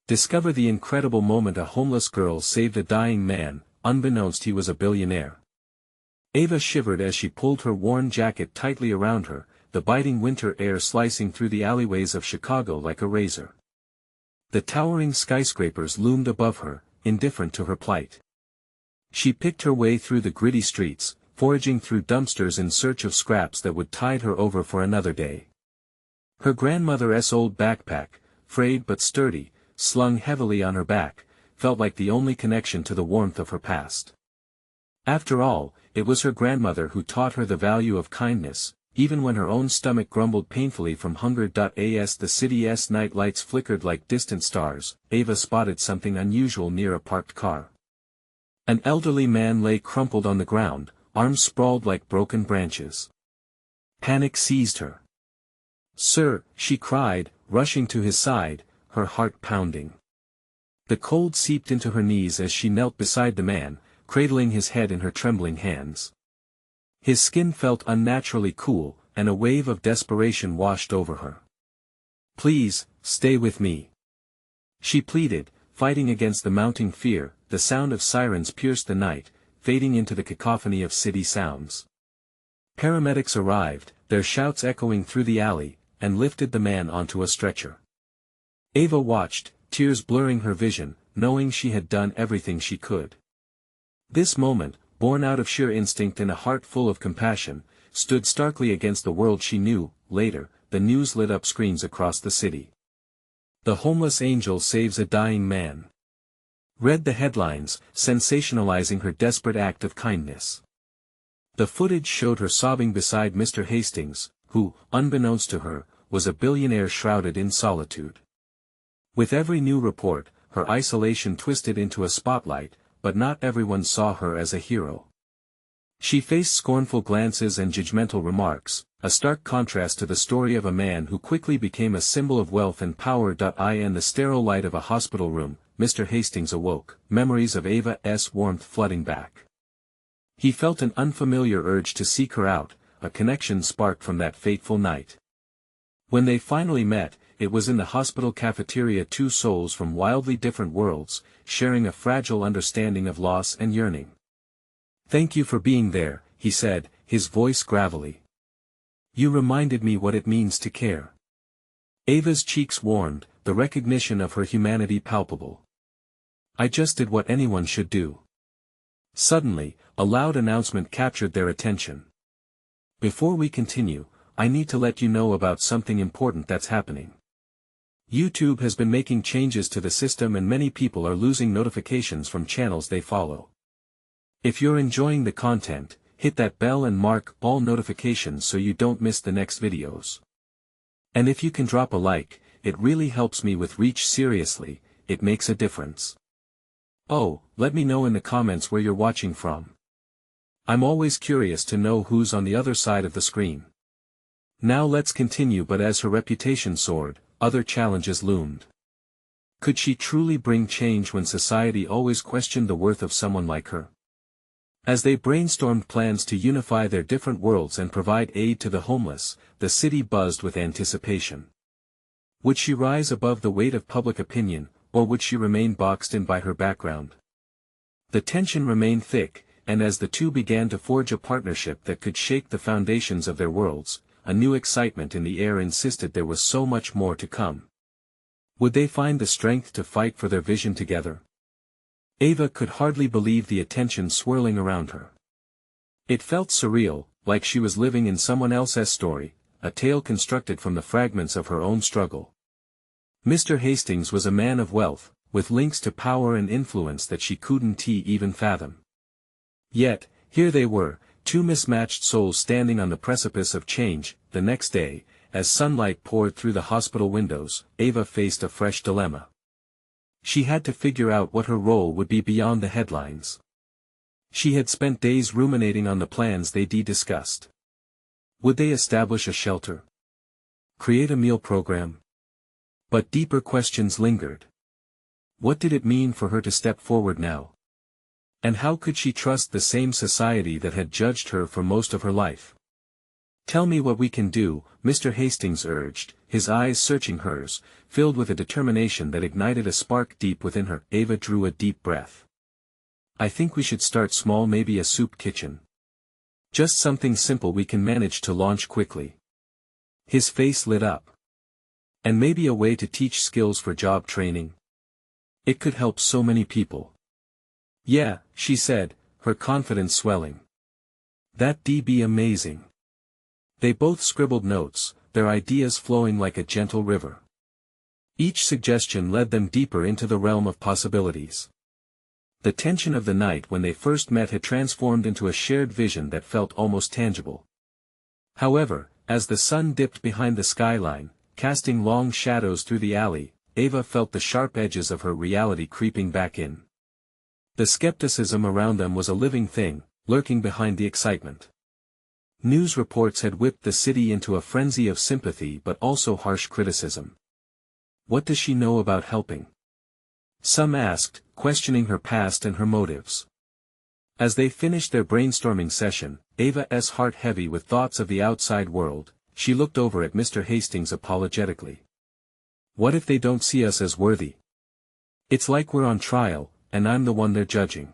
Discover the incredible moment a homeless girl saved a dying man, unbeknownst he was a billionaire. Ava shivered as she pulled her worn jacket tightly around her, the biting winter air slicing through the alleyways of Chicago like a razor. The towering skyscrapers loomed above her, indifferent to her plight. She picked her way through the gritty streets, foraging through dumpsters in search of scraps that would tide her over for another day. Her grandmother's old backpack, frayed but sturdy, slung heavily on her back, felt like the only connection to the warmth of her past. After all, it was her grandmother who taught her the value of kindness, even when her own stomach grumbled painfully from hunger. As the city's night lights flickered like distant stars, Ava spotted something unusual near a parked car. An elderly man lay crumpled on the ground, arms sprawled like broken branches. Panic seized her. "Sir," she cried, rushing to his side, her heart pounding. The cold seeped into her knees as she knelt beside the man, cradling his head in her trembling hands. His skin felt unnaturally cool, and a wave of desperation washed over her. "Please, stay with me," she pleaded, fighting against the mounting fear. The sound of sirens pierced the night, fading into the cacophony of city sounds. Paramedics arrived, their shouts echoing through the alley, and lifted the man onto a stretcher. Ava watched, tears blurring her vision, knowing she had done everything she could. This moment, born out of sheer instinct and a heart full of compassion, stood starkly against the world she knew. Later, the news lit up screens across the city. "The homeless angel saves a dying man," read the headlines, sensationalizing her desperate act of kindness. The footage showed her sobbing beside Mr. Hastings, who, unbeknownst to her, was a billionaire shrouded in solitude. With every new report, her isolation twisted into a spotlight, but not everyone saw her as a hero. She faced scornful glances and judgmental remarks, a stark contrast to the story of a man who quickly became a symbol of wealth and power. In the sterile light of a hospital room, Mr. Hastings awoke, memories of Ava's warmth flooding back. He felt an unfamiliar urge to seek her out, a connection sparked from that fateful night. When they finally met, it was in the hospital cafeteria, two souls from wildly different worlds, sharing a fragile understanding of loss and yearning. "Thank you for being there," he said, his voice gravelly. "You reminded me what it means to care." Ava's cheeks warmed, the recognition of her humanity palpable. "I just did what anyone should do." Suddenly, a loud announcement captured their attention. "Before we continue, I need to let you know about something important that's happening. YouTube has been making changes to the system and many people are losing notifications from channels they follow. If you're enjoying the content, hit that bell and mark all notifications so you don't miss the next videos. And if you can drop a like, it really helps me with reach. Seriously, it makes a difference. Oh, let me know in the comments where you're watching from. I'm always curious to know who's on the other side of the screen. Now let's continue. But as her reputation soared, other challenges loomed. Could she truly bring change when society always questioned the worth of someone like her? As they brainstormed plans to unify their different worlds and provide aid to the homeless, the city buzzed with anticipation. Would she rise above the weight of public opinion, or would she remain boxed in by her background? The tension remained thick, and as the two began to forge a partnership that could shake the foundations of their worlds, a new excitement in the air insisted there was so much more to come. Would they find the strength to fight for their vision together? Ava could hardly believe the attention swirling around her. It felt surreal, like she was living in someone else's story, a tale constructed from the fragments of her own struggle. Mr. Hastings was a man of wealth, with links to power and influence that she couldn't even fathom. Yet, here they were, two mismatched souls standing on the precipice of change. The next day, as sunlight poured through the hospital windows, Ava faced a fresh dilemma. She had to figure out what her role would be beyond the headlines. She had spent days ruminating on the plans they'd discussed. Would they establish a shelter? Create a meal program? But deeper questions lingered. What did it mean for her to step forward now? And how could she trust the same society that had judged her for most of her life? "Tell me what we can do," Mr. Hastings urged, his eyes searching hers, filled with a determination that ignited a spark deep within her. Ava drew a deep breath. I think we should start small, maybe a soup kitchen. Just something simple we can manage to launch quickly. His face lit up. And maybe a way to teach skills for job training. It could help so many people. Yeah, she said, her confidence swelling. That'd be amazing. They both scribbled notes, their ideas flowing like a gentle river. Each suggestion led them deeper into the realm of possibilities. The tension of the night when they first met had transformed into a shared vision that felt almost tangible. However, as the sun dipped behind the skyline, casting long shadows through the alley, Ava felt the sharp edges of her reality creeping back in. The skepticism around them was a living thing, lurking behind the excitement. News reports had whipped the city into a frenzy of sympathy but also harsh criticism. What does she know about helping? Some asked, questioning her past and her motives. As they finished their brainstorming session, Ava's heart heavy with thoughts of the outside world, she looked over at Mr. Hastings apologetically. What if they don't see us as worthy? It's like we're on trial, and I'm the one they're judging.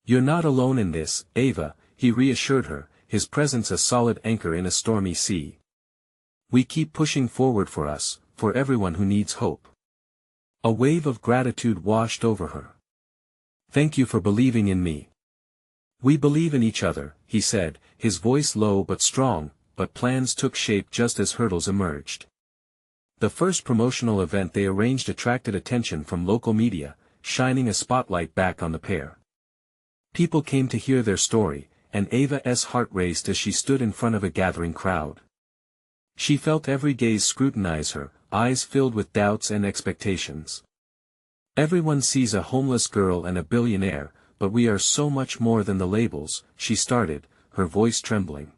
You're not alone in this, Ava, he reassured her, his presence a solid anchor in a stormy sea. We keep pushing forward for us, for everyone who needs hope. A wave of gratitude washed over her. Thank you for believing in me. We believe in each other, he said, his voice low but strong, but plans took shape just as hurdles emerged. The first promotional event they arranged attracted attention from local media, shining a spotlight back on the pair. People came to hear their story, and Ava's heart raced as she stood in front of a gathering crowd. She felt every gaze scrutinize her, eyes filled with doubts and expectations. Everyone sees a homeless girl and a billionaire, but we are so much more than the labels, she started, her voice trembling.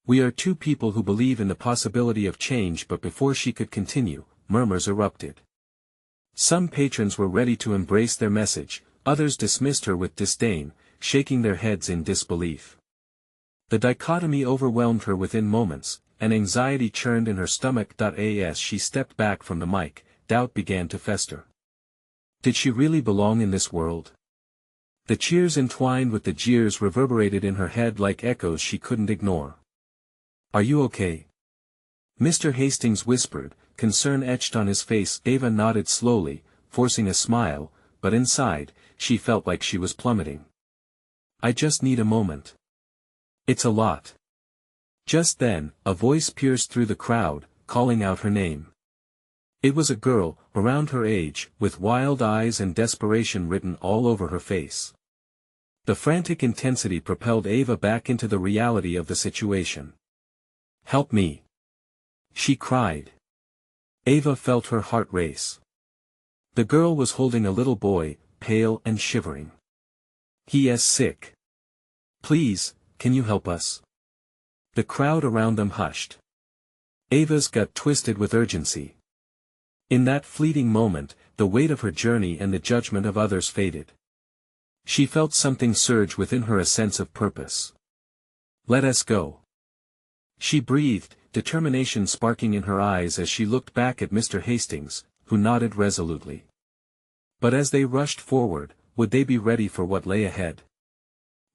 We are two people who believe in the possibility of change, but before she could continue, murmurs erupted. Some patrons were ready to embrace their message, others dismissed her with disdain, shaking their heads in disbelief. The dichotomy overwhelmed her within moments, and anxiety churned in her stomach. As she stepped back from the mic, doubt began to fester. Did she really belong in this world? The cheers entwined with the jeers reverberated in her head like echoes she couldn't ignore. Are you okay? Mr. Hastings whispered, concern etched on his face. Ava nodded slowly, forcing a smile, but inside, she felt like she was plummeting. I just need a moment. It's a lot. Just then, a voice pierced through the crowd, calling out her name. It was a girl, around her age, with wild eyes and desperation written all over her face. The frantic intensity propelled Ava back into the reality of the situation. Help me! She cried. Ava felt her heart race. The girl was holding a little boy, pale and shivering. He is sick. Please, can you help us? The crowd around them hushed. Ava's gut twisted with urgency. In that fleeting moment, the weight of her journey and the judgment of others faded. She felt something surge within her, a sense of purpose. Let us go. She breathed, determination sparking in her eyes as she looked back at Mr. Hastings, who nodded resolutely. But as they rushed forward, would they be ready for what lay ahead?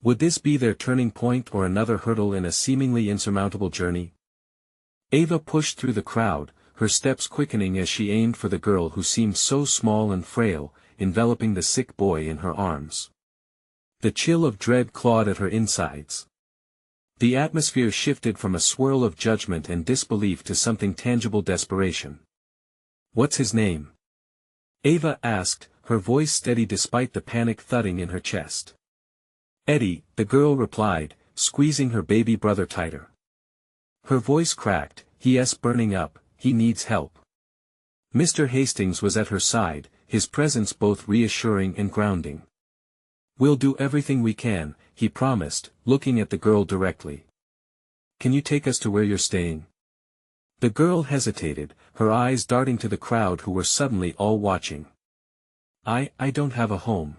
Would this be their turning point or another hurdle in a seemingly insurmountable journey? Ava pushed through the crowd, her steps quickening as she aimed for the girl who seemed so small and frail, enveloping the sick boy in her arms. The chill of dread clawed at her insides. The atmosphere shifted from a swirl of judgment and disbelief to something tangible: desperation. What's his name? Ava asked, her voice steady despite the panic thudding in her chest. Eddie, the girl replied, squeezing her baby brother tighter. Her voice cracked, he's burning up, he needs help. Mr. Hastings was at her side, his presence both reassuring and grounding. We'll do everything we can, he promised, looking at the girl directly. Can you take us to where you're staying? The girl hesitated, her eyes darting to the crowd who were suddenly all watching. I don't have a home.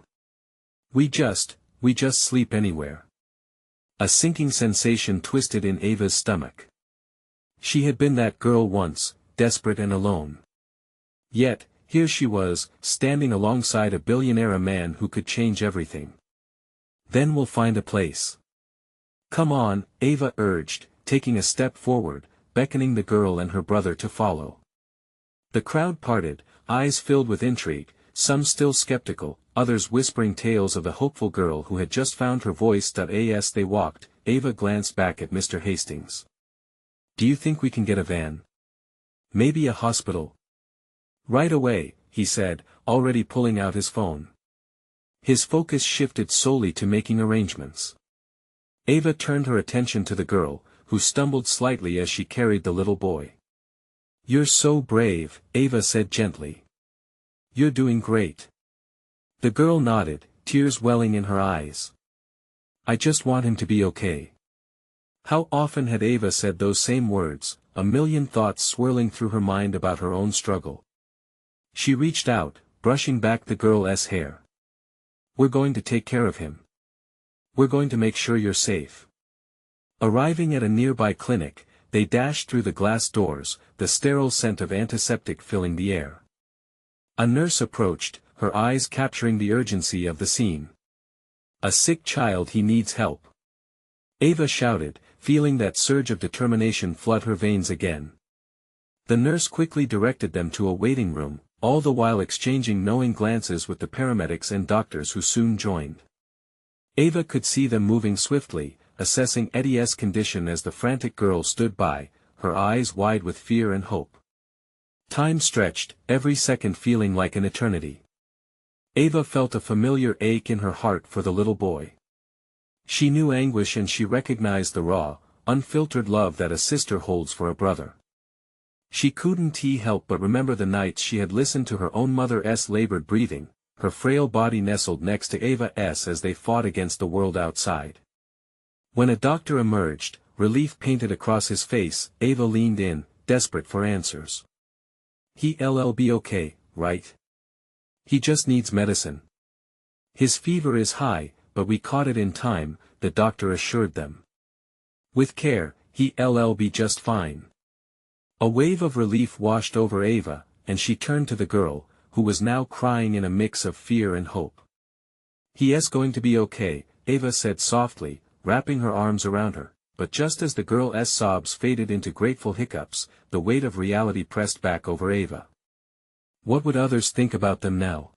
We just sleep anywhere. A sinking sensation twisted in Ava's stomach. She had been that girl once, desperate and alone. Yet, here she was, standing alongside a billionaire, a man who could change everything. Then we'll find a place. Come on, Ava urged, taking a step forward, beckoning the girl and her brother to follow. The crowd parted, eyes filled with intrigue, some still skeptical, others whispering tales of the hopeful girl who had just found her voice. As they walked, Ava glanced back at Mr. Hastings. Do you think we can get a van? Maybe a hospital? Right away, he said, already pulling out his phone. His focus shifted solely to making arrangements. Ava turned her attention to the girl, who stumbled slightly as she carried the little boy. You're so brave, Ava said gently. You're doing great. The girl nodded, tears welling in her eyes. I just want him to be okay. How often had Ava said those same words, a million thoughts swirling through her mind about her own struggle. She reached out, brushing back the girl's hair. We're going to take care of him. We're going to make sure you're safe. Arriving at a nearby clinic, they dashed through the glass doors, the sterile scent of antiseptic filling the air. A nurse approached, her eyes capturing the urgency of the scene. A sick child, he needs help. Ava shouted, feeling that surge of determination flood her veins again. The nurse quickly directed them to a waiting room, all the while exchanging knowing glances with the paramedics and doctors who soon joined. Ava could see them moving swiftly, assessing Eddie's condition as the frantic girl stood by, her eyes wide with fear and hope. Time stretched, every second feeling like an eternity. Ava felt a familiar ache in her heart for the little boy. She knew anguish and she recognized the raw, unfiltered love that a sister holds for a brother. She couldn't help but remember the nights she had listened to her own mother's labored breathing, her frail body nestled next to Ava's as they fought against the world outside. When a doctor emerged, relief painted across his face, Ava leaned in, desperate for answers. He'll be okay, right? He just needs medicine. His fever is high, but we caught it in time, the doctor assured them. With care, he'll be just fine. A wave of relief washed over Ava, and she turned to the girl, who was now crying in a mix of fear and hope. He is going to be okay, Ava said softly, wrapping her arms around her, but just as the girl's sobs faded into grateful hiccups, the weight of reality pressed back over Ava. What would others think about them now?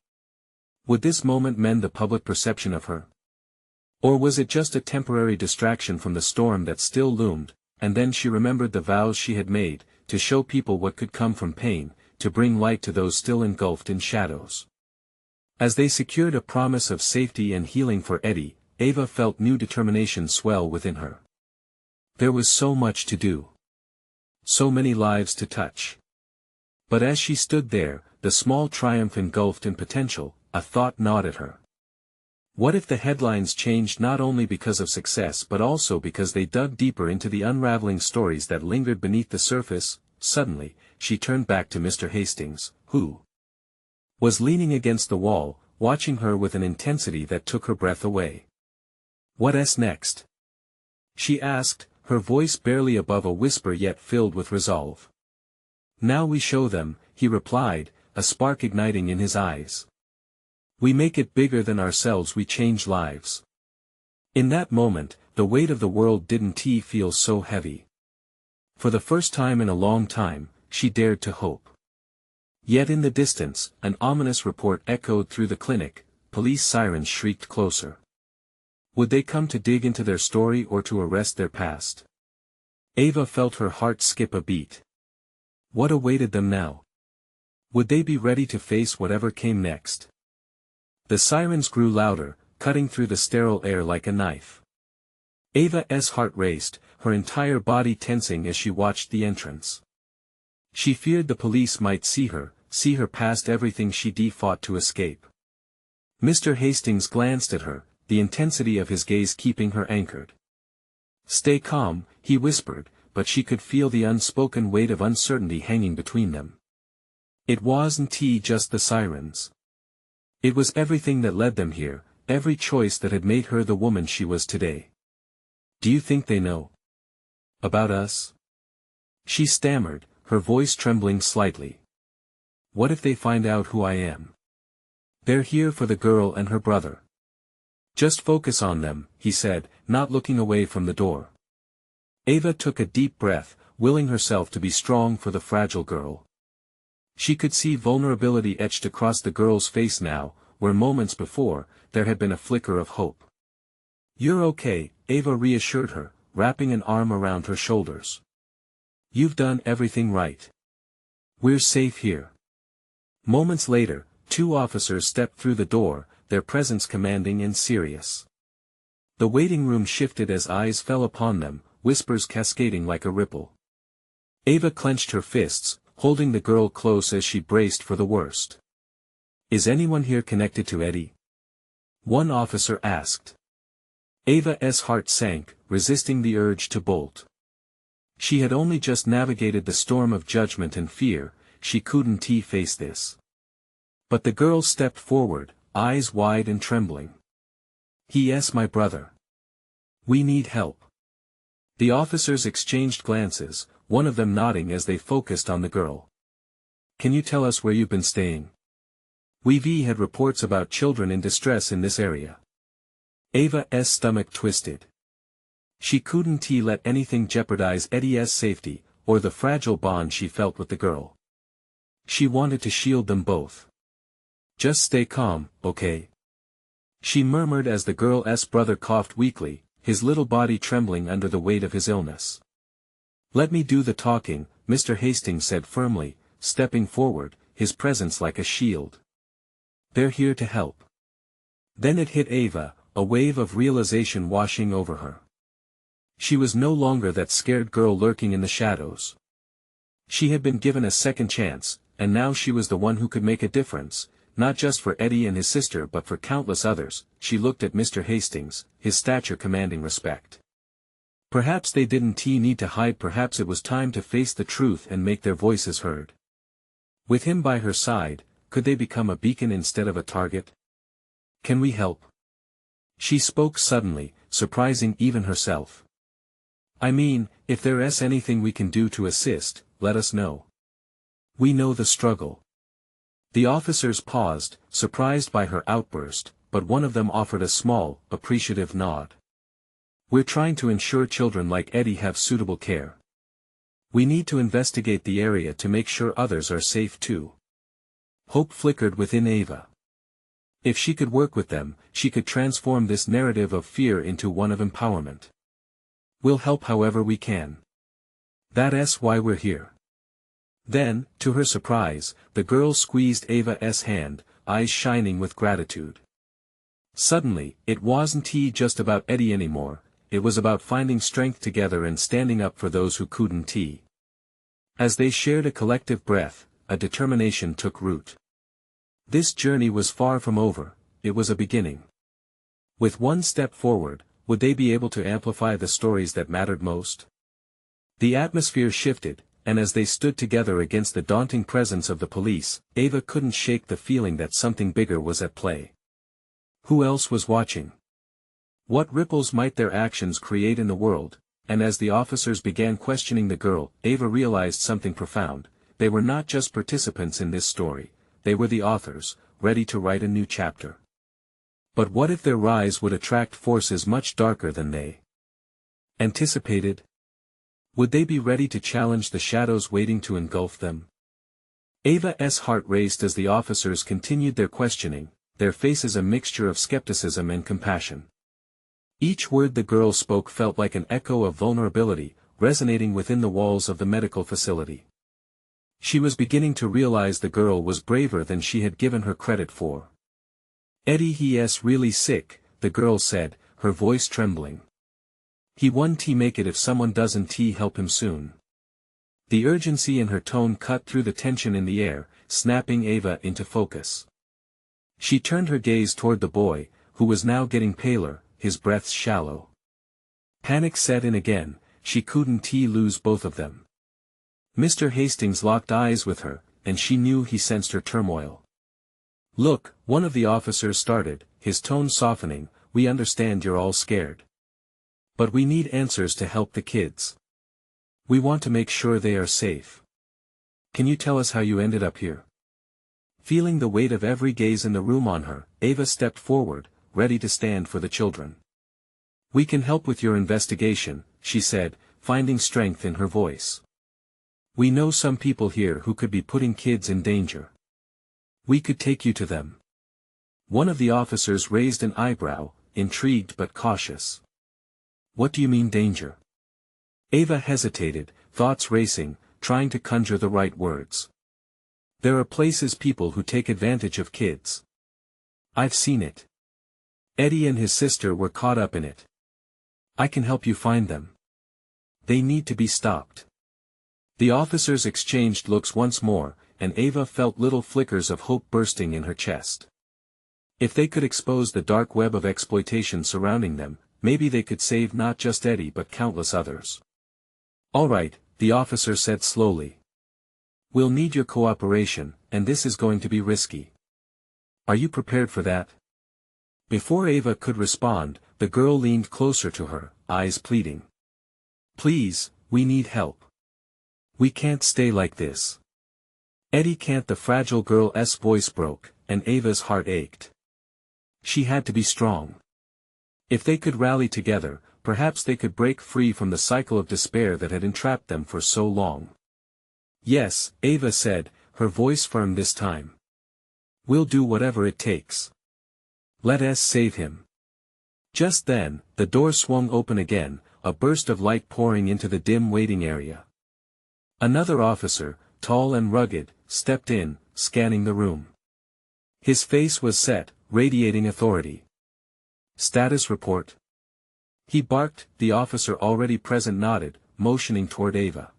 Would this moment mend the public perception of her? Or was it just a temporary distraction from the storm that still loomed? And then she remembered the vows she had made, to show people what could come from pain, to bring light to those still engulfed in shadows. As they secured a promise of safety and healing for Eddie, Ava felt new determination swell within her. There was so much to do. So many lives to touch. But as she stood there, the small triumph engulfed in potential, a thought gnawed at her. What if the headlines changed not only because of success but also because they dug deeper into the unraveling stories that lingered beneath the surface? Suddenly, she turned back to Mr. Hastings, who was leaning against the wall, watching her with an intensity that took her breath away. "What's next?" she asked, her voice barely above a whisper yet filled with resolve. "Now we show them," he replied, a spark igniting in his eyes. "We make it bigger than ourselves, we change lives." In that moment, the weight of the world didn't feel so heavy. For the first time in a long time, she dared to hope. Yet in the distance, an ominous report echoed through the clinic, police sirens shrieked closer. Would they come to dig into their story or to arrest their past? Ava felt her heart skip a beat. What awaited them now? Would they be ready to face whatever came next? The sirens grew louder, cutting through the sterile air like a knife. Ava's heart raced, her entire body tensing as she watched the entrance. She feared the police might see her past everything she fought to escape. Mr. Hastings glanced at her, the intensity of his gaze keeping her anchored. "Stay calm," he whispered, but she could feel the unspoken weight of uncertainty hanging between them. It wasn't just the sirens. It was everything that led them here, every choice that had made her the woman she was today. "Do you think they know about us?" she stammered, her voice trembling slightly. What if they find out who I am? They're here for the girl and her brother. Just focus on them, he said, not looking away from the door. Ava took a deep breath, willing herself to be strong for the fragile girl. She could see vulnerability etched across the girl's face now, where moments before, there had been a flicker of hope. You're okay, Ava reassured her, wrapping an arm around her shoulders. You've done everything right. We're safe here. Moments later, 2 officers stepped through the door, their presence commanding and serious. The waiting room shifted as eyes fell upon them, whispers cascading like a ripple. Ava clenched her fists, holding the girl close as she braced for the worst. Is anyone here connected to Eddie? One officer asked. Ava's heart sank, resisting the urge to bolt. She had only just navigated the storm of judgment and fear, she couldn't face this. But the girl stepped forward, eyes wide and trembling. He's my brother. We need help. The officers exchanged glances, one of them nodding as they focused on the girl. Can you tell us where you've been staying? We've had reports about children in distress in this area. Ava's stomach twisted. She couldn't let anything jeopardize Eddie's safety, or the fragile bond she felt with the girl. She wanted to shield them both. Just stay calm, okay? She murmured as the girl's brother coughed weakly, his little body trembling under the weight of his illness. Let me do the talking, Mr. Hastings said firmly, stepping forward, his presence like a shield. They're here to help. Then it hit Ava, a wave of realization washing over her. She was no longer that scared girl lurking in the shadows. She had been given a second chance, and now she was the one who could make a difference, not just for Eddie and his sister but for countless others. She looked at Mr. Hastings, his stature commanding respect. Perhaps they didn't need to hide, perhaps it was time to face the truth and make their voices heard. With him by her side, could they become a beacon instead of a target? Can we help? She spoke suddenly, surprising even herself. I mean, if there's anything we can do to assist, let us know. We know the struggle. The officers paused, surprised by her outburst, but one of them offered a small, appreciative nod. We're trying to ensure children like Eddie have suitable care. We need to investigate the area to make sure others are safe too. Hope flickered within Ava. If she could work with them, she could transform this narrative of fear into one of empowerment. We'll help however we can. That's why we're here. Then, to her surprise, the girl squeezed Ava's hand, eyes shining with gratitude. Suddenly, it wasn't just about Eddie anymore, it was about finding strength together and standing up for those who couldn't. As they shared a collective breath, a determination took root. This journey was far from over, it was a beginning. With one step forward, would they be able to amplify the stories that mattered most? The atmosphere shifted, and as they stood together against the daunting presence of the police, Ava couldn't shake the feeling that something bigger was at play. Who else was watching? What ripples might their actions create in the world? And as the officers began questioning the girl, Ava realized something profound. They were not just participants in this story, they were the authors, ready to write a new chapter. But what if their rise would attract forces much darker than they anticipated? Would they be ready to challenge the shadows waiting to engulf them? Ava's heart raced as the officers continued their questioning, their faces a mixture of skepticism and compassion. Each word the girl spoke felt like an echo of vulnerability, resonating within the walls of the medical facility. She was beginning to realize the girl was braver than she had given her credit for. Eddie's really sick, the girl said, her voice trembling. He won't make it if someone doesn't help him soon. The urgency in her tone cut through the tension in the air, snapping Ava into focus. She turned her gaze toward the boy, who was now getting paler, his breath shallow. Panic set in again, she couldn't lose both of them. Mr. Hastings locked eyes with her, and she knew he sensed her turmoil. Look, one of the officers started, his tone softening, we understand you're all scared. But we need answers to help the kids. We want to make sure they are safe. Can you tell us how you ended up here? Feeling the weight of every gaze in the room on her, Ava stepped forward, ready to stand for the children. We can help with your investigation, she said, finding strength in her voice. We know some people here who could be putting kids in danger. We could take you to them. One of the officers raised an eyebrow, intrigued but cautious. What do you mean danger? Ava hesitated, thoughts racing, trying to conjure the right words. There are places people who take advantage of kids. I've seen it. Eddie and his sister were caught up in it. I can help you find them. They need to be stopped. The officers exchanged looks once more, and Ava felt little flickers of hope bursting in her chest. If they could expose the dark web of exploitation surrounding them, maybe they could save not just Eddie but countless others. All right, the officer said slowly. We'll need your cooperation, and this is going to be risky. Are you prepared for that? Before Ava could respond, the girl leaned closer to her, eyes pleading. Please, we need help. We can't stay like this. Eddie can't. The fragile girl's voice broke, and Ava's heart ached. She had to be strong. If they could rally together, perhaps they could break free from the cycle of despair that had entrapped them for so long. Yes, Ava said, her voice firm this time. We'll do whatever it takes. Let us save him. Just then, the door swung open again, a burst of light pouring into the dim waiting area. Another officer, tall and rugged, stepped in, scanning the room. His face was set, radiating authority. Status report. He barked. The officer already present nodded, motioning toward Ava.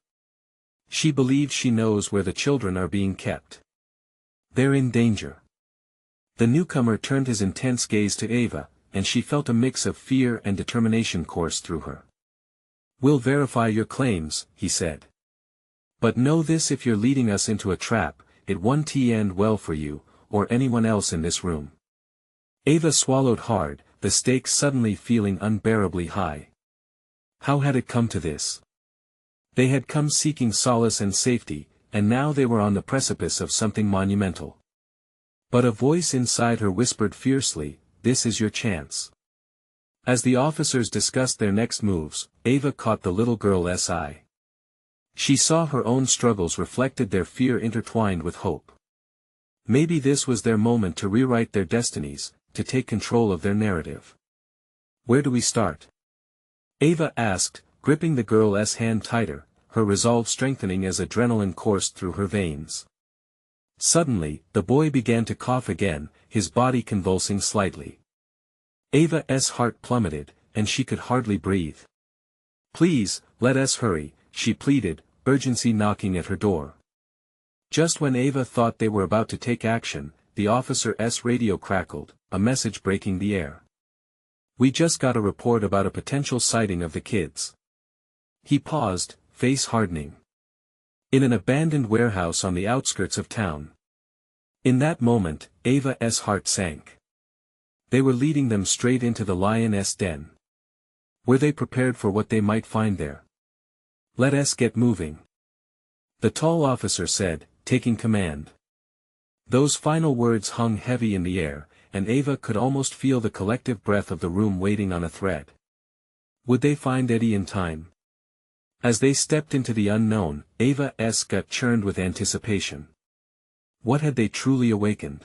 She believes she knows where the children are being kept. They're in danger. The newcomer turned his intense gaze to Ava, and she felt a mix of fear and determination course through her. We'll verify your claims, he said. But know this: if you're leading us into a trap, it won't end well for you, or anyone else in this room. Ava swallowed hard, the stakes suddenly feeling unbearably high. How had it come to this? They had come seeking solace and safety, and now they were on the precipice of something monumental. But a voice inside her whispered fiercely, "This is your chance." As the officers discussed their next moves, Ava caught the little girl's eye. She saw her own struggles reflected, their fear intertwined with hope. Maybe this was their moment to rewrite their destinies, to take control of their narrative. Where do we start? Ava asked, gripping the girl's hand tighter, her resolve strengthening as adrenaline coursed through her veins. Suddenly, the boy began to cough again, his body convulsing slightly. Ava's heart plummeted, and she could hardly breathe. Please, let us hurry, she pleaded, urgency knocking at her door. Just when Ava thought they were about to take action, the officer's radio crackled, a message breaking the air. We just got a report about a potential sighting of the kids. He paused, face hardening. In an abandoned warehouse on the outskirts of town. In that moment, Ava's heart sank. They were leading them straight into the lion's den. Were they prepared for what they might find there? Let us get moving, the tall officer said, taking command. Those final words hung heavy in the air, and Ava could almost feel the collective breath of the room waiting on a thread. Would they find Eddie in time? As they stepped into the unknown, Ava's gut churned with anticipation. What had they truly awakened?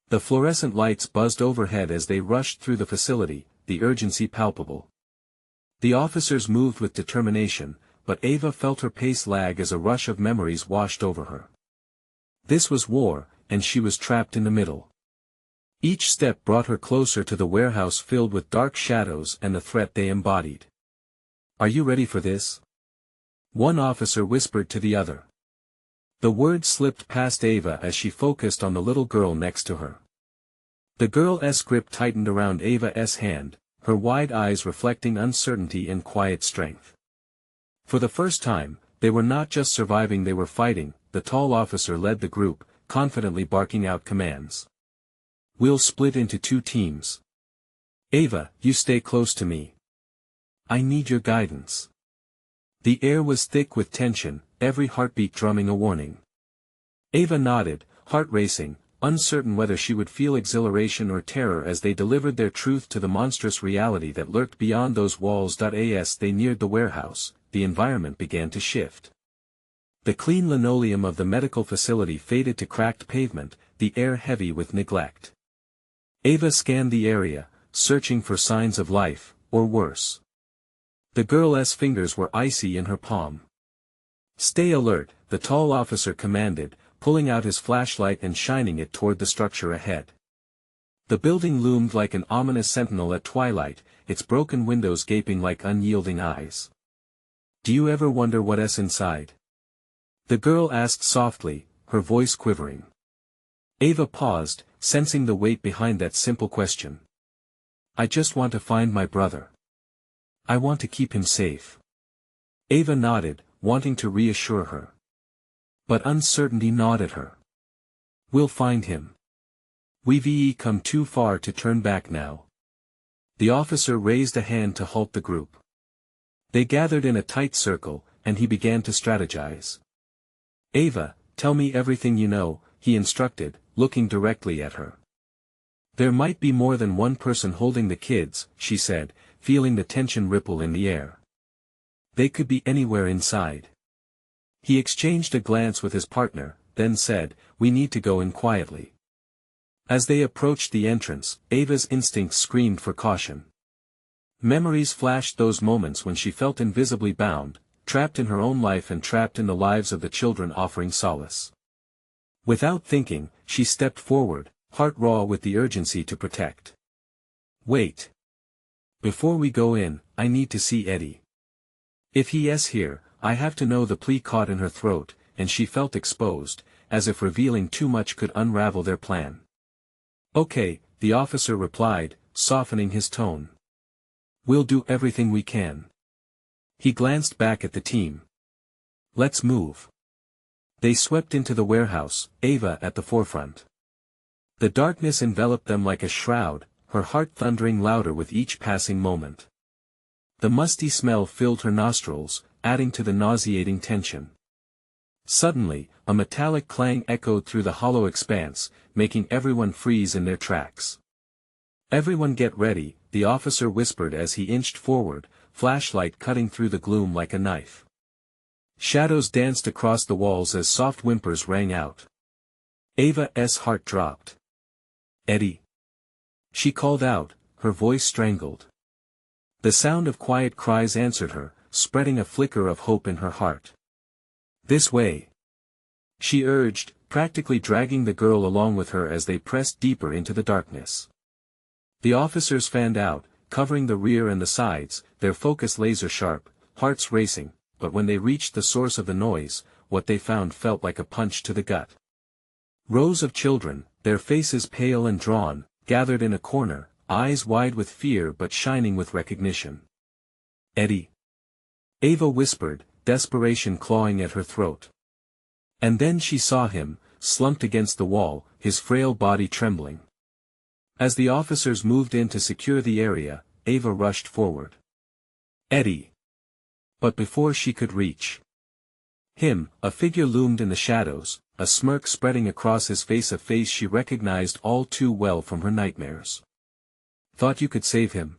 The fluorescent lights buzzed overhead as they rushed through the facility, the urgency palpable. The officers moved with determination, but Ava felt her pace lag as a rush of memories washed over her. This was war, and she was trapped in the middle. Each step brought her closer to the warehouse filled with dark shadows and the threat they embodied. Are you ready for this? One officer whispered to the other. The words slipped past Ava as she focused on the little girl next to her. The girl's grip tightened around Ava's hand, her wide eyes reflecting uncertainty and quiet strength. For the first time, they were not just surviving, they were fighting. The tall officer led the group, confidently barking out commands. We'll split into 2 teams. Ava, you stay close to me. I need your guidance. The air was thick with tension, every heartbeat drumming a warning. Ava nodded, heart racing, uncertain whether she would feel exhilaration or terror as they delivered their truth to the monstrous reality that lurked beyond those walls. As they neared the warehouse, the environment began to shift. The clean linoleum of the medical facility faded to cracked pavement, the air heavy with neglect. Ava scanned the area, searching for signs of life, or worse. The girl's fingers were icy in her palm. "Stay alert," the tall officer commanded, pulling out his flashlight and shining it toward the structure ahead. The building loomed like an ominous sentinel at twilight, its broken windows gaping like unyielding eyes. "Do you ever wonder what's inside?" the girl asked softly, her voice quivering. Ava paused, sensing the weight behind that simple question. "I just want to find my brother. I want to keep him safe." Ava nodded, wanting to reassure her. But uncertainty gnawed at her. "We'll find him. We've come too far to turn back now." The officer raised a hand to halt the group. They gathered in a tight circle, and he began to strategize. "Ava, tell me everything you know," he instructed, looking directly at her. "There might be more than one person holding the kids," she said, feeling the tension ripple in the air. "They could be anywhere inside." He exchanged a glance with his partner, then said, "We need to go in quietly." As they approached the entrance, Ava's instincts screamed for caution. Memories flashed those moments when she felt invisibly bound, trapped in her own life and trapped in the lives of the children offering solace. Without thinking, she stepped forward, heart raw with the urgency to protect. "Wait. Before we go in, I need to see Eddie. If he's here, I have to know." The plea caught in her throat, and she felt exposed, as if revealing too much could unravel their plan. "Okay," the officer replied, softening his tone. "We'll do everything we can." He glanced back at the team. "Let's move." They swept into the warehouse, Ava at the forefront. The darkness enveloped them like a shroud, her heart thundering louder with each passing moment. The musty smell filled her nostrils, adding to the nauseating tension. Suddenly, a metallic clang echoed through the hollow expanse, making everyone freeze in their tracks. "Everyone get ready," the officer whispered as he inched forward, flashlight cutting through the gloom like a knife. Shadows danced across the walls as soft whimpers rang out. Ava's heart dropped. "Eddie!" she called out, her voice strangled. The sound of quiet cries answered her, spreading a flicker of hope in her heart. "This way!" she urged, practically dragging the girl along with her as they pressed deeper into the darkness. The officers fanned out, covering the rear and the sides, their focus laser-sharp, hearts racing, but when they reached the source of the noise, what they found felt like a punch to the gut. Rows of children, their faces pale and drawn, gathered in a corner, eyes wide with fear but shining with recognition. "Eddie!" Ava whispered, desperation clawing at her throat. And then she saw him, slumped against the wall, his frail body trembling. As the officers moved in to secure the area, Ava rushed forward. "Eddie!" But before she could reach him, a figure loomed in the shadows, a smirk spreading across his face, a face she recognized all too well from her nightmares. "Thought you could save him?"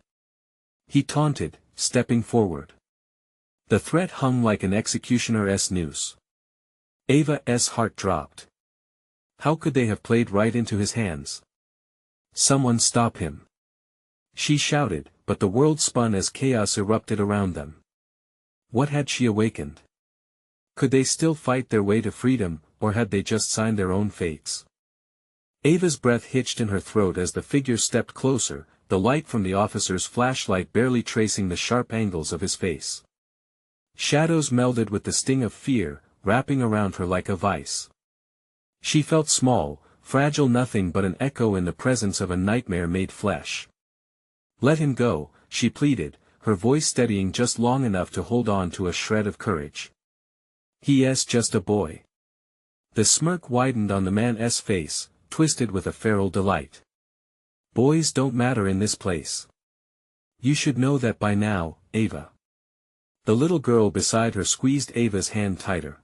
he taunted, stepping forward. The threat hung like an executioner's noose. Ava's heart dropped. How could they have played right into his hands? "Someone stop him!" she shouted, but the world spun as chaos erupted around them. What had she awakened? Could they still fight their way to freedom, or had they just signed their own fates? Ava's breath hitched in her throat as the figure stepped closer, the light from the officer's flashlight barely tracing the sharp angles of his face. Shadows melded with the sting of fear, wrapping around her like a vice. She felt small, fragile, nothing but an echo in the presence of a nightmare made flesh. "Let him go," she pleaded, her voice steadying just long enough to hold on to a shred of courage. "He's just a boy." The smirk widened on the man's face, twisted with a feral delight. "Boys don't matter in this place. You should know that by now, Ava." The little girl beside her squeezed Ava's hand tighter.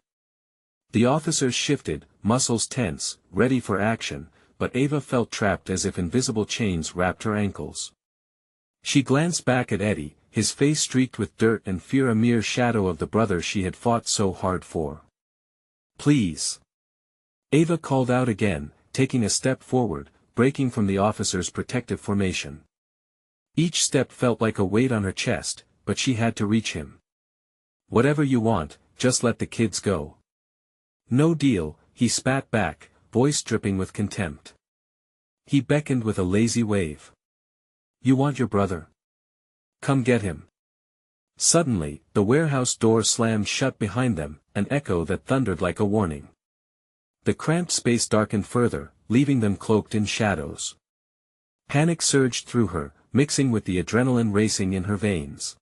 The officers shifted, muscles tense, ready for action, but Ava felt trapped as if invisible chains wrapped her ankles. She glanced back at Eddie, his face streaked with dirt and fear, a mere shadow of the brother she had fought so hard for. "Please!" Ava called out again, taking a step forward, breaking from the officer's protective formation. Each step felt like a weight on her chest, but she had to reach him. "Whatever you want, just let the kids go." "No deal," he spat back, voice dripping with contempt. He beckoned with a lazy wave. "You want your brother? Come get him." Suddenly, the warehouse door slammed shut behind them, an echo that thundered like a warning. The cramped space darkened further, leaving them cloaked in shadows. Panic surged through her, mixing with the adrenaline racing in her veins.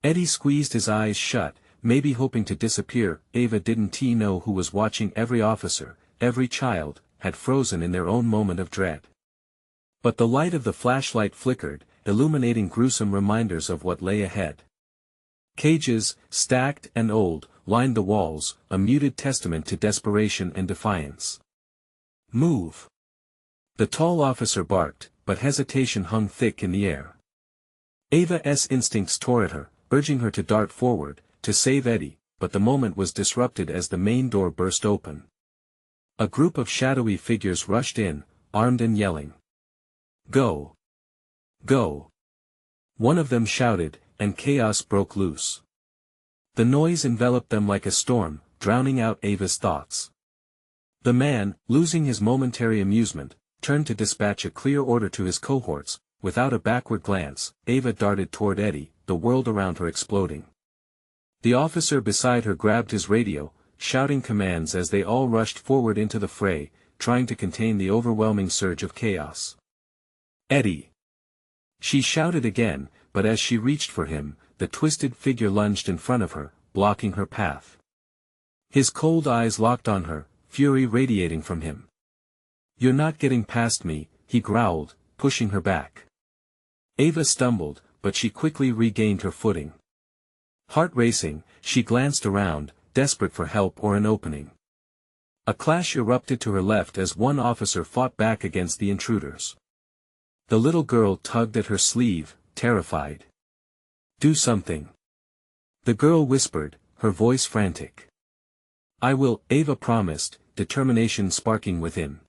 Eddie squeezed his eyes shut, maybe hoping to disappear. Ava didn't know who was watching. Every officer, every child, had frozen in their own moment of dread. But the light of the flashlight flickered, illuminating gruesome reminders of what lay ahead. Cages, stacked and old, lined the walls, a muted testament to desperation and defiance. "Move!" The tall officer barked, but hesitation hung thick in the air. Ava's instincts tore at her, urging her to dart forward, to save Eddie, but the moment was disrupted as the main door burst open. A group of shadowy figures rushed in, armed and yelling. "Go! Go!" One of them shouted, and chaos broke loose. The noise enveloped them like a storm, drowning out Ava's thoughts. The man, losing his momentary amusement, turned to dispatch a clear order to his cohorts. Without a backward glance, Ava darted toward Eddie, the world around her exploding. The officer beside her grabbed his radio, shouting commands as they all rushed forward into the fray, trying to contain the overwhelming surge of chaos. "Eddie!" She shouted again, but as she reached for him, the twisted figure lunged in front of her, blocking her path. His cold eyes locked on her, fury radiating from him. "You're not getting past me," he growled, pushing her back. Ava stumbled, but she quickly regained her footing. Heart racing, she glanced around, desperate for help or an opening. A clash erupted to her left as one officer fought back against the intruders. The little girl tugged at her sleeve, terrified. "Do something." The girl whispered, her voice frantic. "I will," Ava promised, determination sparking within.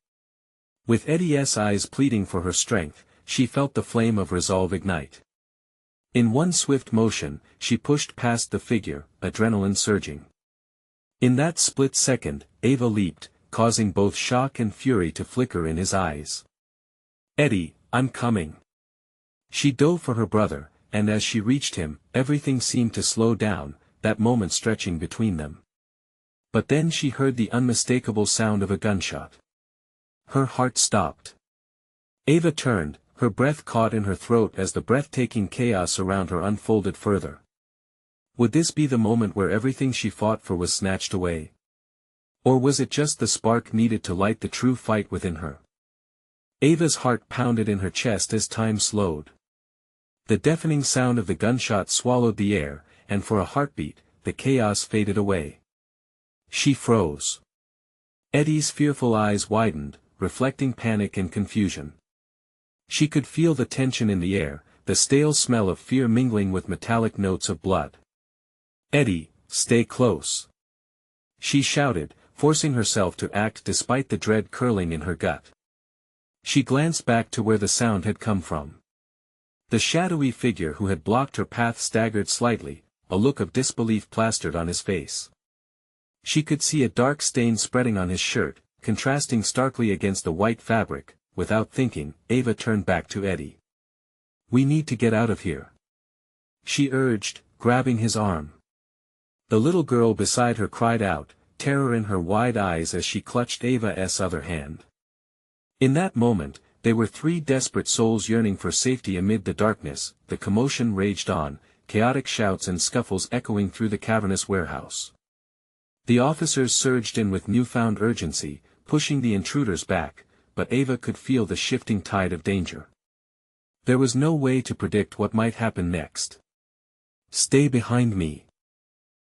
With Eddie's eyes pleading for her strength, she felt the flame of resolve ignite. In one swift motion, she pushed past the figure, adrenaline surging. In that split second, Ava leaped, causing both shock and fury to flicker in his eyes. "Eddie, I'm coming." She dove for her brother, and as she reached him, everything seemed to slow down, that moment stretching between them. But then she heard the unmistakable sound of a gunshot. Her heart stopped. Ava turned, her breath caught in her throat as the breathtaking chaos around her unfolded further. Would this be the moment where everything she fought for was snatched away? Or was it just the spark needed to light the true fight within her? Ava's heart pounded in her chest as time slowed. The deafening sound of the gunshot swallowed the air, and for a heartbeat, the chaos faded away. She froze. Eddie's fearful eyes widened, reflecting panic and confusion. She could feel the tension in the air, the stale smell of fear mingling with metallic notes of blood. "Eddie, stay close!" she shouted, forcing herself to act despite the dread curling in her gut. She glanced back to where the sound had come from. The shadowy figure who had blocked her path staggered slightly, a look of disbelief plastered on his face. She could see a dark stain spreading on his shirt, contrasting starkly against the white fabric. Without thinking, Ava turned back to Eddie. "We need to get out of here," she urged, grabbing his arm. The little girl beside her cried out, terror in her wide eyes as she clutched Ava's other hand. In that moment, they were three desperate souls yearning for safety amid the darkness. The commotion raged on, chaotic shouts and scuffles echoing through the cavernous warehouse. The officers surged in with newfound urgency, pushing the intruders back, but Ava could feel the shifting tide of danger. There was no way to predict what might happen next. Stay behind me,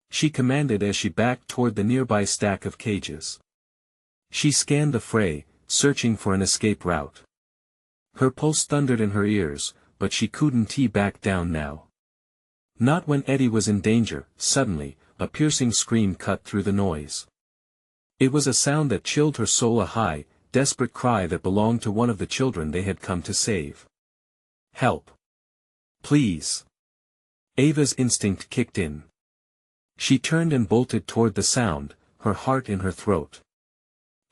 she commanded as she backed toward the nearby stack of cages. She scanned the fray, searching for an escape route. Her pulse thundered in her ears, but she couldn't back down now. Not when Eddie was in danger. Suddenly, a piercing scream cut through the noise. It was a sound that chilled her soul, a high, desperate cry that belonged to one of the children they had come to save. Help! Please! Ava's instinct kicked in. She turned and bolted toward the sound, her heart in her throat.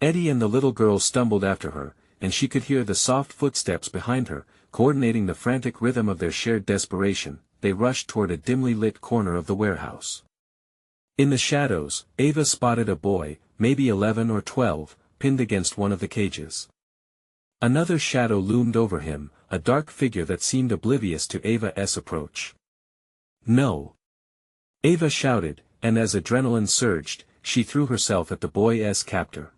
Eddie and the little girl stumbled after her, and she could hear the soft footsteps behind her, coordinating the frantic rhythm of their shared desperation. They rushed toward a dimly lit corner of the warehouse. In the shadows, Ava spotted a boy, maybe 11 or 12, pinned against one of the cages. Another shadow loomed over him, a dark figure that seemed oblivious to Ava's approach. No! Ava shouted, and as adrenaline surged, she threw herself at the boy's captor.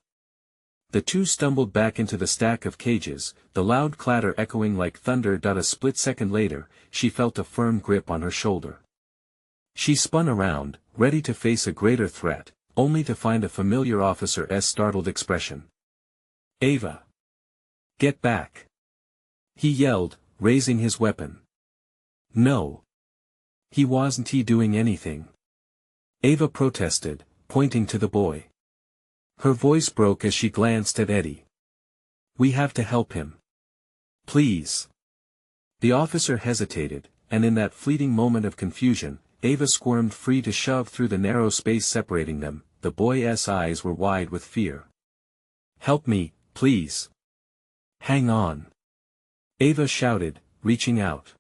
The two stumbled back into the stack of cages, the loud clatter echoing like thunder. A split second later, she felt a firm grip on her shoulder. She spun around, ready to face a greater threat, only to find a familiar officer's startled expression. Ava! Get back! He yelled, raising his weapon. No! He wasn't doing anything. Ava protested, pointing to the boy. Her voice broke as she glanced at Eddie. We have to help him. Please. The officer hesitated, and in that fleeting moment of confusion, Ava squirmed free to shove through the narrow space separating them. The boy's eyes were wide with fear. Help me, please. Hang on. Ava shouted, reaching out.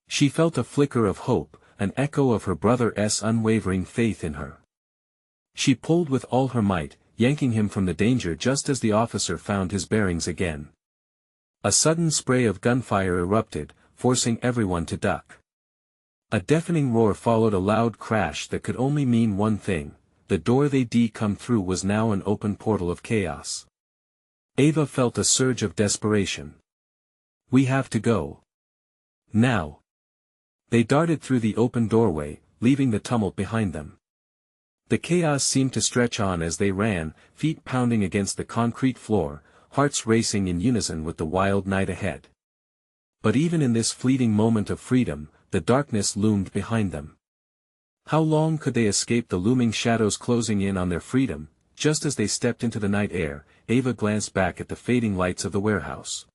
She felt a flicker of hope, an echo of her brother's unwavering faith in her. She pulled with all her might, yanking him from the danger just as the officer found his bearings again. A sudden spray of gunfire erupted, forcing everyone to duck. A deafening roar followed, a loud crash that could only mean one thing: the door they'd come through was now an open portal of chaos. Ava felt a surge of desperation. We have to go. Now. They darted through the open doorway, leaving the tumult behind them. The chaos seemed to stretch on as they ran, feet pounding against the concrete floor, hearts racing in unison with the wild night ahead. But even in this fleeting moment of freedom, the darkness loomed behind them. How long could they escape the looming shadows closing in on their freedom? Just as they stepped into the night air, Ava glanced back at the fading lights of the warehouse.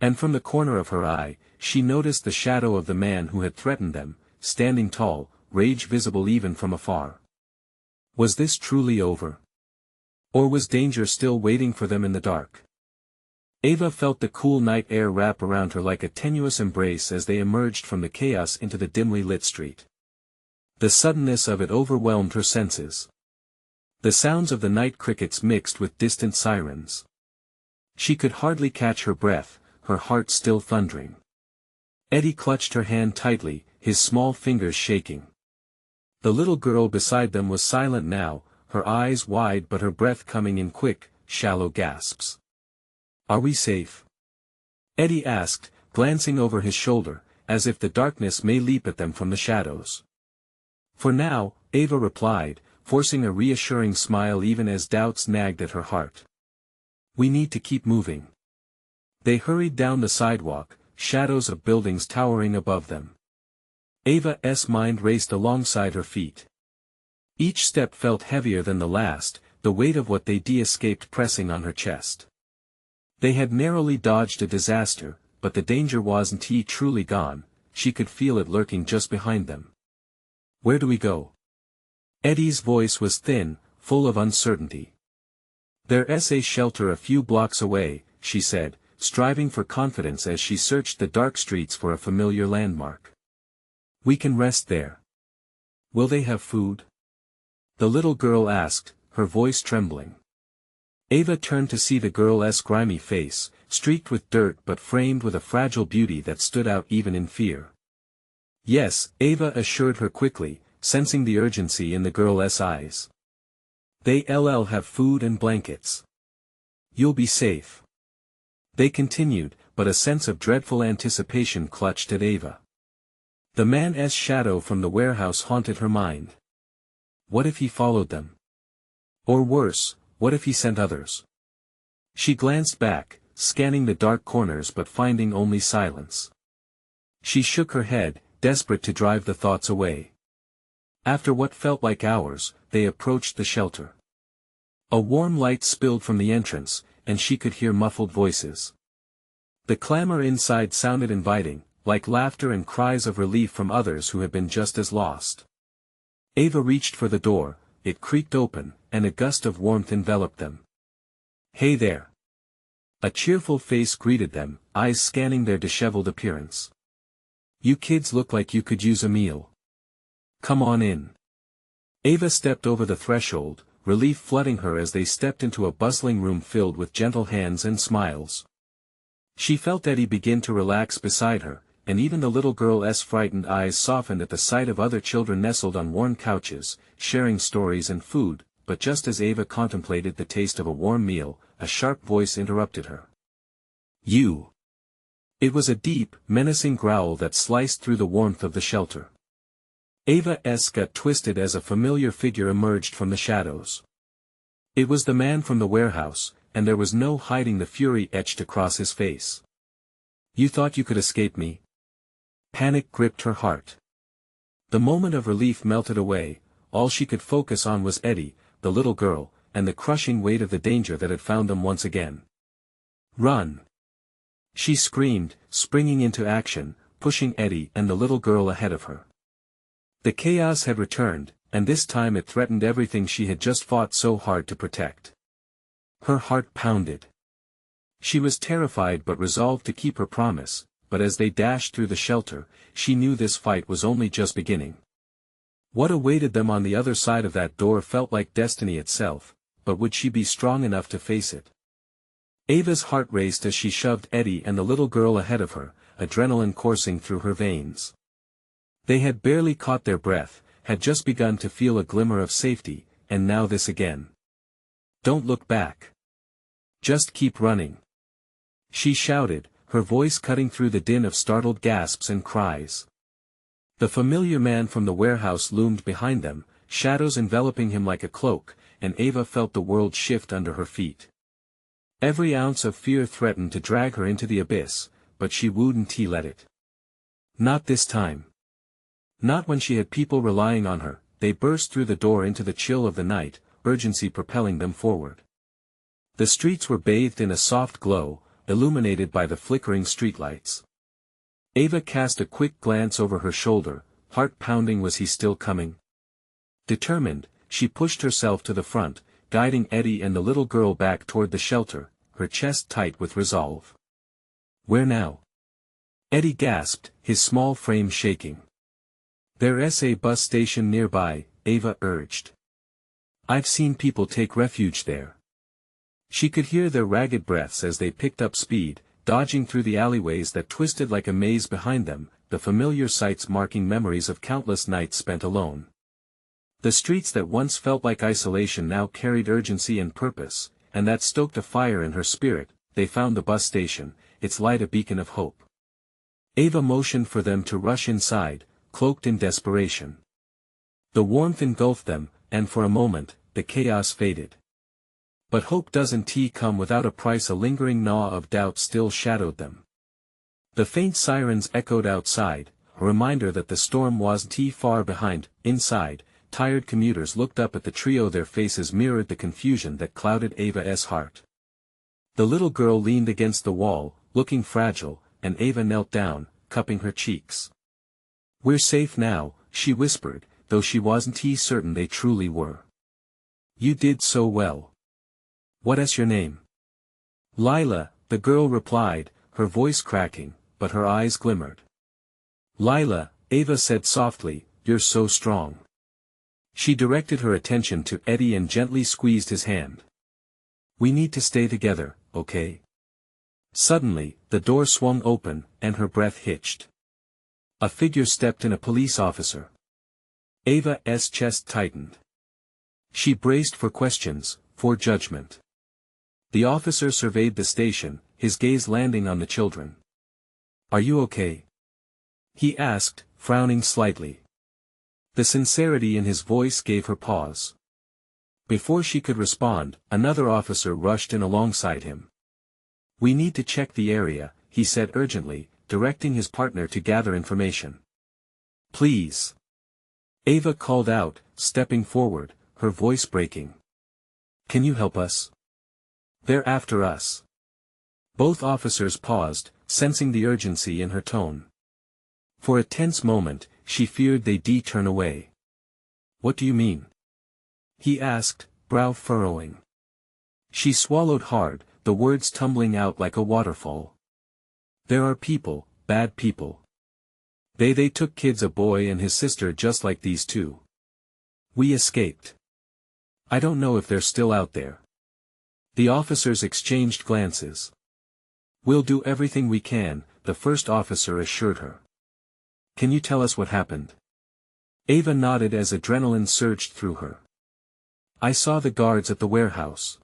And from the corner of her eye, she noticed the shadow of the man who had threatened them, standing tall, rage visible even from afar. Was this truly over? Or was danger still waiting for them in the dark? Ava felt the cool night air wrap around her like a tenuous embrace as they emerged from the chaos into the dimly lit street. The suddenness of it overwhelmed her senses. The sounds of the night crickets mixed with distant sirens. She could hardly catch her breath, her heart still thundering. Eddie clutched her hand tightly, his small fingers shaking. The little girl beside them was silent now, her eyes wide but her breath coming in quick, shallow gasps. Are we safe? Eddie asked, glancing over his shoulder, as if the darkness may leap at them from the shadows. For now, Ava replied, forcing a reassuring smile even as doubts nagged at her heart. We need to keep moving. They hurried down the sidewalk, shadows of buildings towering above them. Ava's mind raced alongside her feet. Each step felt heavier than the last, the weight of what they'd escaped pressing on her chest. They had narrowly dodged a disaster, but the danger wasn't truly gone. She could feel it lurking just behind them. Where do we go? Eddie's voice was thin, full of uncertainty. There's a shelter a few blocks away, she said, striving for confidence as she searched the dark streets for a familiar landmark. We can rest there. Will they have food? The little girl asked, her voice trembling. Ava turned to see the girl's grimy face, streaked with dirt but framed with a fragile beauty that stood out even in fear. Yes, Ava assured her quickly, sensing the urgency in the girl's eyes. They'll have food and blankets. You'll be safe. They continued, but a sense of dreadful anticipation clutched at Ava. The man's shadow from the warehouse haunted her mind. What if he followed them? Or worse, what if he sent others? She glanced back, scanning the dark corners but finding only silence. She shook her head, desperate to drive the thoughts away. After what felt like hours, they approached the shelter. A warm light spilled from the entrance, and she could hear muffled voices. The clamor inside sounded inviting, like laughter and cries of relief from others who had been just as lost. Ava reached for the door, it creaked open, and a gust of warmth enveloped them. "Hey there." A cheerful face greeted them, eyes scanning their disheveled appearance. "You kids look like you could use a meal. Come on in." Ava stepped over the threshold, relief flooding her as they stepped into a bustling room filled with gentle hands and smiles. She felt Eddie begin to relax beside her, and even the little girl's frightened eyes softened at the sight of other children nestled on worn couches, sharing stories and food, but just as Ava contemplated the taste of a warm meal, a sharp voice interrupted her. "You." It was a deep, menacing growl that sliced through the warmth of the shelter. Ava's gut twisted as a familiar figure emerged from the shadows. It was the man from the warehouse, and there was no hiding the fury etched across his face. "You thought you could escape me?" Panic gripped her heart. The moment of relief melted away, all she could focus on was Eddie, the little girl, and the crushing weight of the danger that had found them once again. "Run!" She screamed, springing into action, pushing Eddie and the little girl ahead of her. The chaos had returned, and this time it threatened everything she had just fought so hard to protect. Her heart pounded. She was terrified but resolved to keep her promise, but as they dashed through the shelter, she knew this fight was only just beginning. What awaited them on the other side of that door felt like destiny itself, but would she be strong enough to face it? Ava's heart raced as she shoved Eddie and the little girl ahead of her, adrenaline coursing through her veins. They had barely caught their breath, had just begun to feel a glimmer of safety, and now this again. "Don't look back. Just keep running," she shouted, her voice cutting through the din of startled gasps and cries. The familiar man from the warehouse loomed behind them, shadows enveloping him like a cloak, and Ava felt the world shift under her feet. Every ounce of fear threatened to drag her into the abyss, but she wouldn't let it. Not this time. Not when she had people relying on her. They burst through the door into the chill of the night, urgency propelling them forward. The streets were bathed in a soft glow, illuminated by the flickering streetlights. Ava cast a quick glance over her shoulder, heart pounding. Was he still coming? Determined, she pushed herself to the front, guiding Eddie and the little girl back toward the shelter, her chest tight with resolve. "Where now?" Eddie gasped, his small frame shaking. "There's a bus station nearby," Ava urged. "I've seen people take refuge there." She could hear their ragged breaths as they picked up speed, dodging through the alleyways that twisted like a maze behind them, the familiar sights marking memories of countless nights spent alone. The streets that once felt like isolation now carried urgency and purpose, and that stoked a fire in her spirit. They found the bus station, its light a beacon of hope. Ava motioned for them to rush inside, cloaked in desperation. The warmth engulfed them, and for a moment, the chaos faded. But hope doesn't come without a price. A lingering gnaw of doubt still shadowed them. The faint sirens echoed outside, a reminder that the storm wasn't far behind. Inside, tired commuters looked up at the trio. Their faces mirrored the confusion that clouded Ava's heart. The little girl leaned against the wall, looking fragile, and Ava knelt down, cupping her cheeks. "We're safe now," she whispered, though she wasn't certain they truly were. "You did so well. What's your name?" "Lila," the girl replied, her voice cracking, but her eyes glimmered. "Lila," Ava said softly, "you're so strong." She directed her attention to Eddie and gently squeezed his hand. "We need to stay together, okay?" Suddenly, the door swung open, and her breath hitched. A figure stepped in, a police officer. Ava's chest tightened. She braced for questions, for judgment. The officer surveyed the station, his gaze landing on the children. "Are you okay?" he asked, frowning slightly. The sincerity in his voice gave her pause. Before she could respond, another officer rushed in alongside him. "We need to check the area," he said urgently, directing his partner to gather information. "Please." Ava called out, stepping forward, her voice breaking. "Can you help us? They're after us." Both officers paused, sensing the urgency in her tone. For a tense moment, she feared they'd turn away. "What do you mean?" he asked, brow furrowing. She swallowed hard, the words tumbling out like a waterfall. "There are people, bad people. They took kids, a boy and his sister, just like these two. We escaped. I don't know if they're still out there." The officers exchanged glances. "We'll do everything we can," the first officer assured her. "Can you tell us what happened?" Ava nodded as adrenaline surged through her. "I saw the guards at the warehouse.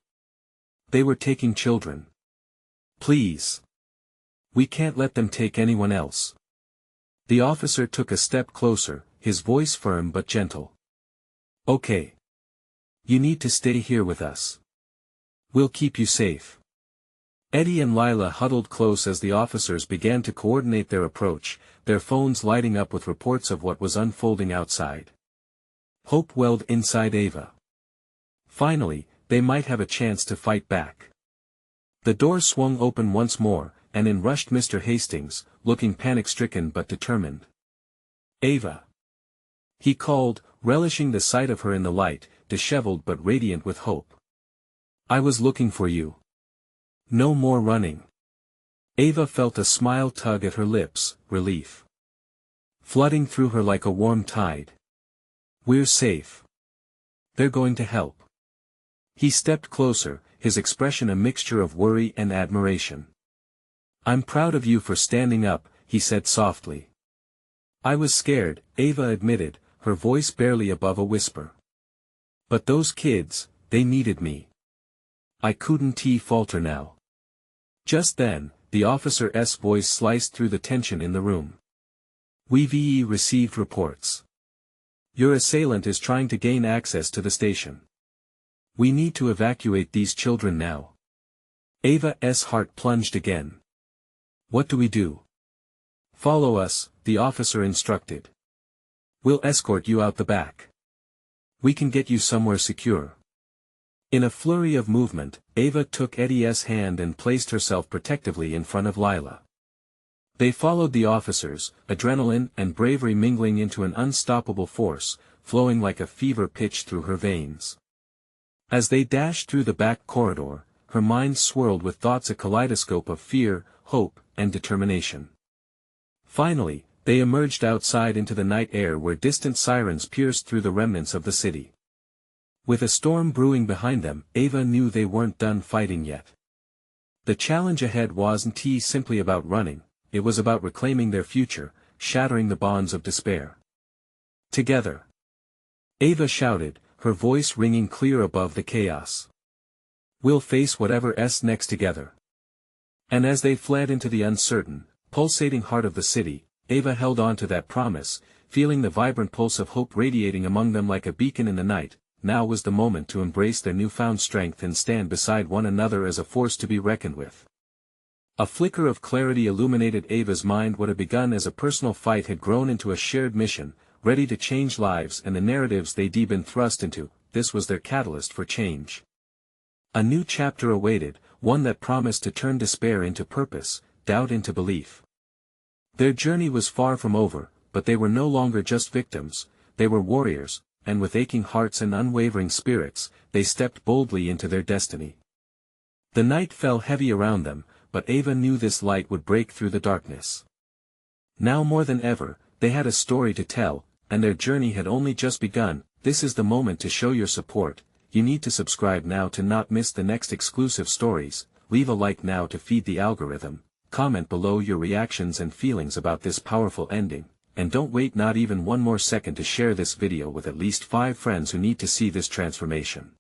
They were taking children. Please. We can't let them take anyone else." The officer took a step closer, his voice firm but gentle. "Okay. You need to stay here with us. We'll keep you safe." Eddie and Lila huddled close as the officers began to coordinate their approach, their phones lighting up with reports of what was unfolding outside. Hope welled inside Ava. Finally, they might have a chance to fight back. The door swung open once more, and in rushed Mr. Hastings, looking panic-stricken but determined. "Ava!" he called, relishing the sight of her in the light, disheveled but radiant with hope. "I was looking for you. No more running." Ava felt a smile tug at her lips, relief flooding through her like a warm tide. "We're safe. They're going to help." He stepped closer, his expression a mixture of worry and admiration. "I'm proud of you for standing up," he said softly. "I was scared," Ava admitted, her voice barely above a whisper. "But those kids, they needed me. I couldn't falter now." Just then, the officer's voice sliced through the tension in the room. "We've received reports. Your assailant is trying to gain access to the station. We need to evacuate these children now." Ava's heart plunged again. "What do we do?" "Follow us," the officer instructed. "We'll escort you out the back. We can get you somewhere secure." In a flurry of movement, Ava took Eddie's hand and placed herself protectively in front of Lila. They followed the officers, adrenaline and bravery mingling into an unstoppable force, flowing like a fever pitch through her veins. As they dashed through the back corridor, her mind swirled with thoughts, a kaleidoscope of fear, hope, and determination. Finally, they emerged outside into the night air where distant sirens pierced through the remnants of the city. With a storm brewing behind them, Ava knew they weren't done fighting yet. The challenge ahead wasn't simply about running, it was about reclaiming their future, shattering the bonds of despair. Together. Ava shouted, her voice ringing clear above the chaos. "We'll face whatever's next together." And as they fled into the uncertain, pulsating heart of the city, Ava held on to that promise, feeling the vibrant pulse of hope radiating among them like a beacon in the night. Now was the moment to embrace their newfound strength and stand beside one another as a force to be reckoned with. A flicker of clarity illuminated Ava's mind. What had begun as a personal fight had grown into a shared mission, ready to change lives and the narratives they'd been thrust into. This was their catalyst for change. A new chapter awaited, one that promised to turn despair into purpose, doubt into belief. Their journey was far from over, but they were no longer just victims, they were warriors, and with aching hearts and unwavering spirits, they stepped boldly into their destiny. The night fell heavy around them, but Ava knew this light would break through the darkness. Now more than ever, they had a story to tell, and their journey had only just begun. This is the moment to show your support. You need to subscribe now to not miss the next exclusive stories, leave a like now to feed the algorithm, comment below your reactions and feelings about this powerful ending, and don't wait not even one more second to share this video with at least 5 friends who need to see this transformation.